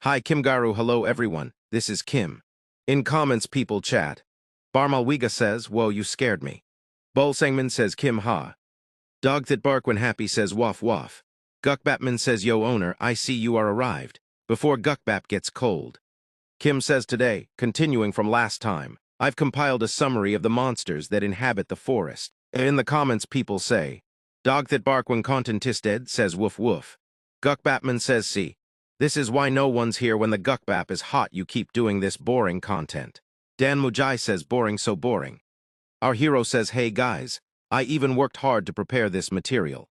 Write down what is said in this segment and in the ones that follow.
Hi Kim Garu, hello everyone, this is Kim. In comments people chat. Barmalwiga says, whoa you scared me. Bolsangman says Kim ha. Dog that bark when happy says waff waff. Guckbapman says yo owner, I see you are arrived. Before Guckbap gets cold. Kim says today, continuing from last time, I've compiled a summary of the monsters that inhabit the forest. In the comments people say, Dog that bark when content is dead says woof woof. Guckbapman says see. This is why no one's here when the Guckbap is hot, you keep doing this boring content. Dan Mujai says boring so boring. Our hero says hey guys, I even worked hard to prepare this material.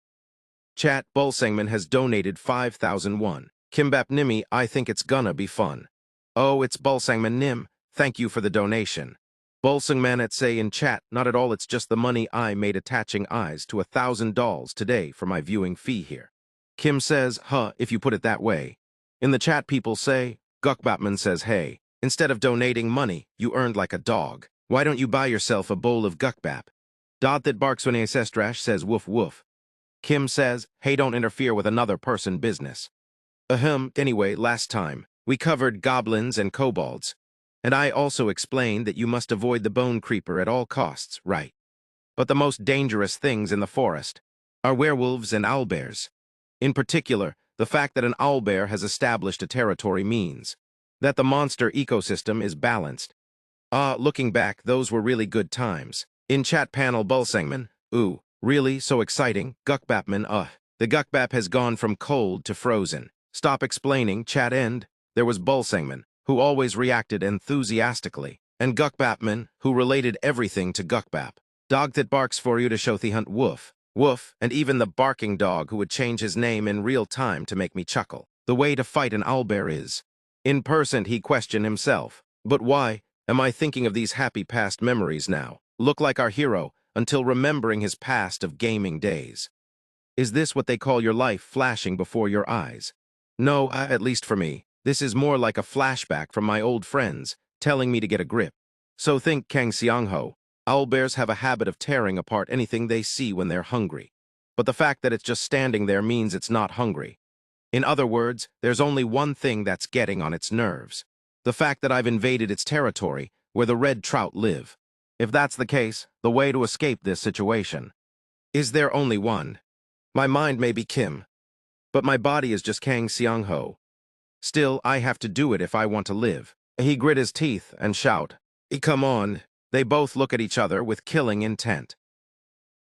Chat Bolsangman has donated 5,001. Kimbap Nimi, I think it's gonna be fun. Oh, it's Bolsangman Nim, thank you for the donation. Bolsangman at say in chat, not at all, it's just the money I made attaching eyes to $1,000 today for my viewing fee here. Kim says, huh, if you put it that way. In the chat people say, Guckbapman says hey, instead of donating money, you earned like a dog. Why don't you buy yourself a bowl of Guckbap? Dot that barks when Asestrash says woof woof. Kim says, hey don't interfere with another person business. Anyway, last time, we covered goblins and kobolds. And I also explained that you must avoid the bone creeper at all costs, right? But the most dangerous things in the forest are werewolves and owlbears. In particular, the fact that an owlbear has established a territory means that the monster ecosystem is balanced. Looking back, those were really good times. In chat panel Bolsangman, ooh, really, so exciting, Guckbapman, the Guckbap has gone from cold to frozen. Stop explaining, chat end. There was Bolsangman, who always reacted enthusiastically, and Guckbapman, who related everything to Guckbap. Dog that barks for you to show the hunt woof. Woof, and even the barking dog who would change his name in real time to make me chuckle. The way to fight an owlbear is. In person, he questioned himself. But why am I thinking of these happy past memories now? Look like our hero, until remembering his past of gaming days. Is this what they call your life flashing before your eyes? No, at least for me, this is more like a flashback from my old friends, telling me to get a grip. So think Kang Seong-ho. Owlbears have a habit of tearing apart anything they see when they're hungry. But the fact that it's just standing there means it's not hungry. In other words, there's only one thing that's getting on its nerves. The fact that I've invaded its territory, where the red trout live. If that's the case, the way to escape this situation. Is there only one? My mind may be Kim, but my body is just Kang Seong-ho. Still, I have to do it if I want to live. He grit his teeth and shout, come on. They both look at each other with killing intent.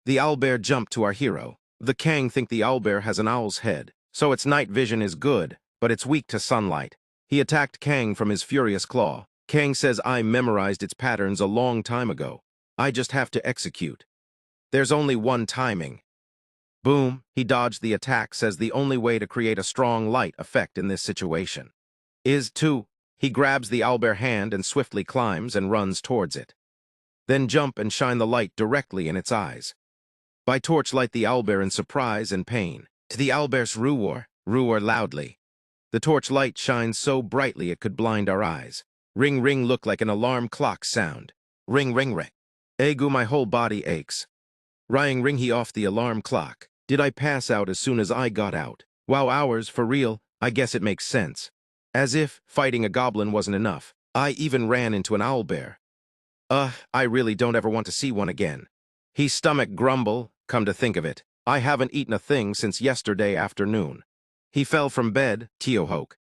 The owlbear jumped to our hero. The Kang think the owlbear has an owl's head, so its night vision is good, but it's weak to sunlight. He attacked Kang from his furious claw. Kang says I memorized its patterns a long time ago. I just have to execute. There's only one timing. Boom, he dodged the attack, says the only way to create a strong light effect in this situation is to. He grabs the owlbear hand and swiftly climbs and runs towards it. Then jump and shine the light directly in its eyes. By torchlight the owlbear in surprise and pain. To the owlbear's roar loudly. The torchlight shines so brightly it could blind our eyes. Ring ring look like an alarm clock sound. Ring ring ring. Egu my whole body aches. Ring ring he off the alarm clock. Did I pass out as soon as I got out? Wow hours for real, I guess it makes sense. As if fighting a goblin wasn't enough, I even ran into an owlbear. I really don't ever want to see one again. His stomach grumble, come to think of it. I haven't eaten a thing since yesterday afternoon. He fell from bed, Tiohoke.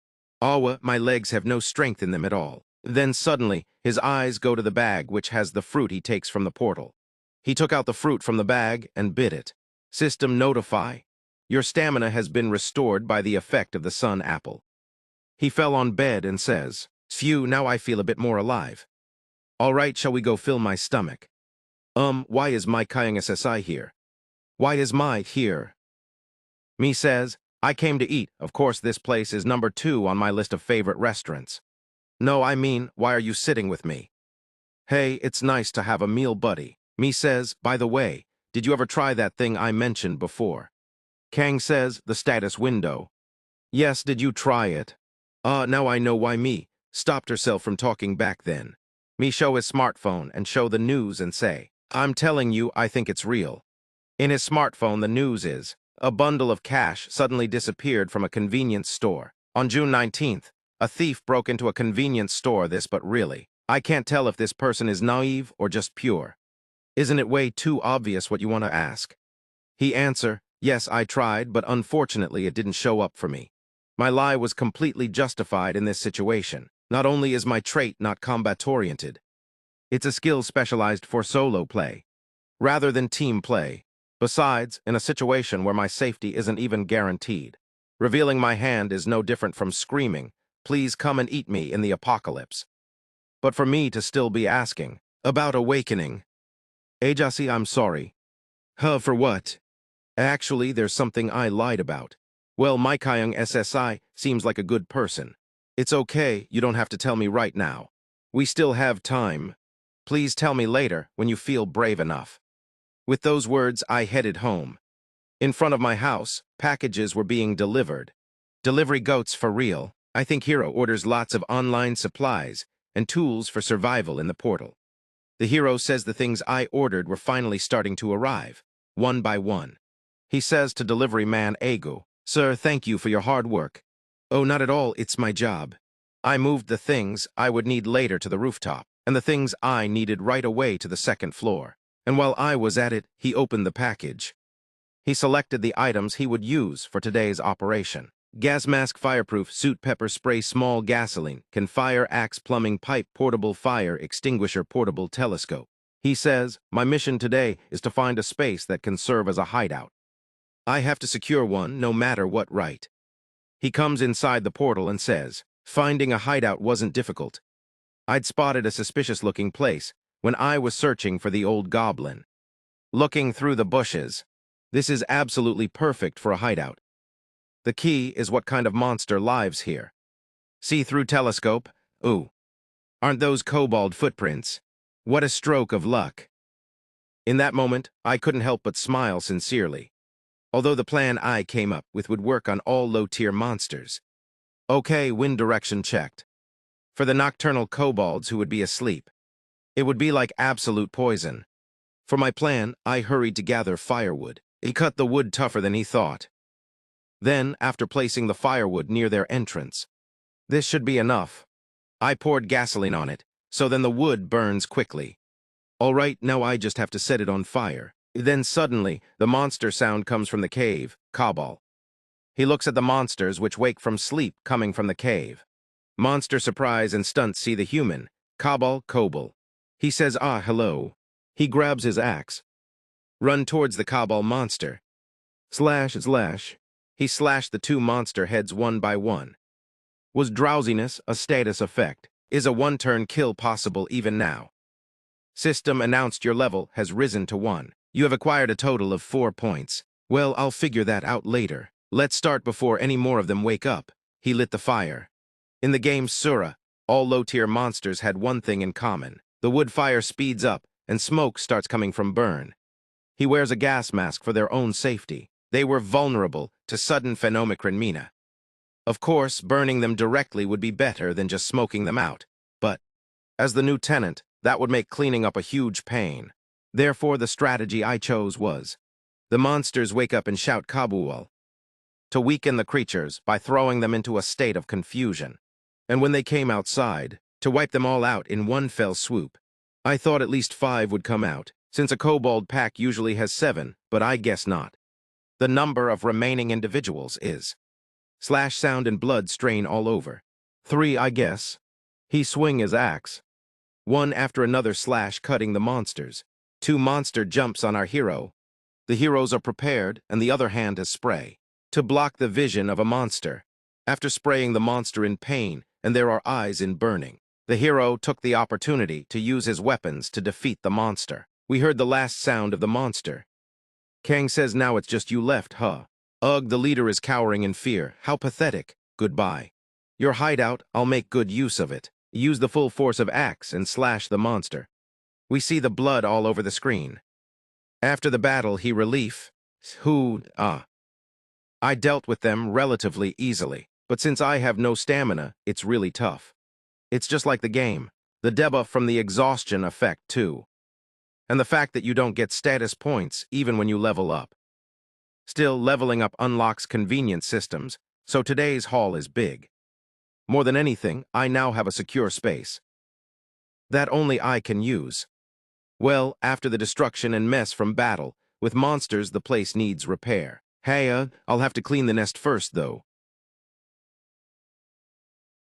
Awa, my legs have no strength in them at all. Then suddenly, his eyes go to the bag which has the fruit he takes from the portal. He took out the fruit from the bag and bit it. System notify. Your stamina has been restored by the effect of the sun apple. He fell on bed and says, phew, now I feel a bit more alive. All right, shall we go fill my stomach? Why is my Kyung SSI here? Why is my here? Me says, I came to eat. Of course, this place is number 2 on my list of favorite restaurants. No, I mean, why are you sitting with me? Hey, it's nice to have a meal buddy. Me says, by the way, did you ever try that thing I mentioned before? Kang says, the status window. Yes, did you try it? Now I know why me stopped herself from talking back then. Me show his smartphone and show the news and say, I'm telling you, I think it's real. In his smartphone, the news is, a bundle of cash suddenly disappeared from a convenience store. On June 19th, A thief broke into a convenience store but really, I can't tell if this person is naive or just pure. Isn't it way too obvious what you want to ask? He answer, yes, I tried, but unfortunately it didn't show up for me. My lie was completely justified in this situation. Not only is my trait not combat-oriented, it's a skill specialized for solo play, rather than team play. Besides, in a situation where my safety isn't even guaranteed, revealing my hand is no different from screaming, please come and eat me in the apocalypse. But for me to still be asking, about awakening. Ajasi, I'm sorry. Huh, for what? Actually, there's something I lied about. Well, Maikayang SSI seems like a good person. It's okay, you don't have to tell me right now. We still have time. Please tell me later when you feel brave enough. With those words, I headed home. In front of my house, packages were being delivered. Delivery goats for real. I think Hero orders lots of online supplies and tools for survival in the portal. The hero says the things I ordered were finally starting to arrive, one by one. He says to delivery man Agu, "Sir, thank you for your hard work." "Oh, not at all, it's my job." I moved the things I would need later to the rooftop, and the things I needed right away to the second floor. And while I was at it, he opened the package. He selected the items he would use for today's operation. Gas mask, fireproof, suit, pepper spray, small gasoline, can fire, axe, plumbing pipe, portable fire extinguisher, portable telescope. He says, my mission today is to find a space that can serve as a hideout. I have to secure one no matter what, right? He comes inside the portal and says, finding a hideout wasn't difficult. I'd spotted a suspicious-looking place when I was searching for the old goblin. Looking through the bushes, this is absolutely perfect for a hideout. The key is what kind of monster lives here. See-through telescope? Ooh. Aren't those kobold footprints? What a stroke of luck. In that moment, I couldn't help but smile sincerely. Although the plan I came up with would work on all low-tier monsters. Okay, wind direction checked. For the nocturnal kobolds who would be asleep, it would be like absolute poison. For my plan, I hurried to gather firewood. He cut the wood tougher than he thought. Then, after placing the firewood near their entrance, this should be enough. I poured gasoline on it, so then the wood burns quickly. All right, now I just have to set it on fire. Then suddenly, the monster sound comes from the cave, Kabal. He looks at the monsters which wake from sleep coming from the cave. Monster surprise and stunt see the human, Kabal Kobal. He says, ah, hello. He grabs his axe. Run towards the Kabal monster. Slash. He slashed the two monster heads one by one. Was drowsiness a status effect? Is a one-turn kill possible even now? System announced your level has risen to 1. You have acquired a total of 4 points. Well, I'll figure that out later. Let's start before any more of them wake up. He lit the fire. In the game's Sura, all low-tier monsters had one thing in common. The wood fire speeds up, and smoke starts coming from burn. He wears a gas mask for their own safety. They were vulnerable to sudden Phenomicron Mina. Of course, burning them directly would be better than just smoking them out. But, as the new tenant, that would make cleaning up a huge pain. Therefore, the strategy I chose was, the monsters wake up and shout Kabuul, to weaken the creatures by throwing them into a state of confusion. And when they came outside, to wipe them all out in one fell swoop. I thought at least 5 would come out, since a kobold pack usually has 7, but I guess not. The number of remaining individuals is slash sound and blood strain all over. 3, I guess. He swing his axe. One after another slash cutting the monsters. 2 monster jumps on our hero. The heroes are prepared, and the other hand is spray. To block the vision of a monster. After spraying the monster in pain, and there are eyes in burning. The hero took the opportunity to use his weapons to defeat the monster. We heard the last sound of the monster. Kang says now it's just you left, huh? Ugh, the leader is cowering in fear. How pathetic. Goodbye. Your hideout, I'll make good use of it. Use the full force of axe and slash the monster. We see the blood all over the screen. After the battle, he relief. I dealt with them relatively easily, but since I have no stamina, it's really tough. It's just like the game. The debuff from the exhaustion effect, too. And the fact that you don't get status points even when you level up. Still, leveling up unlocks convenience systems, so today's haul is big. More than anything, I now have a secure space that only I can use. Well, after the destruction and mess from battle, with monsters the place needs repair. Hey, I'll have to clean the nest first, though.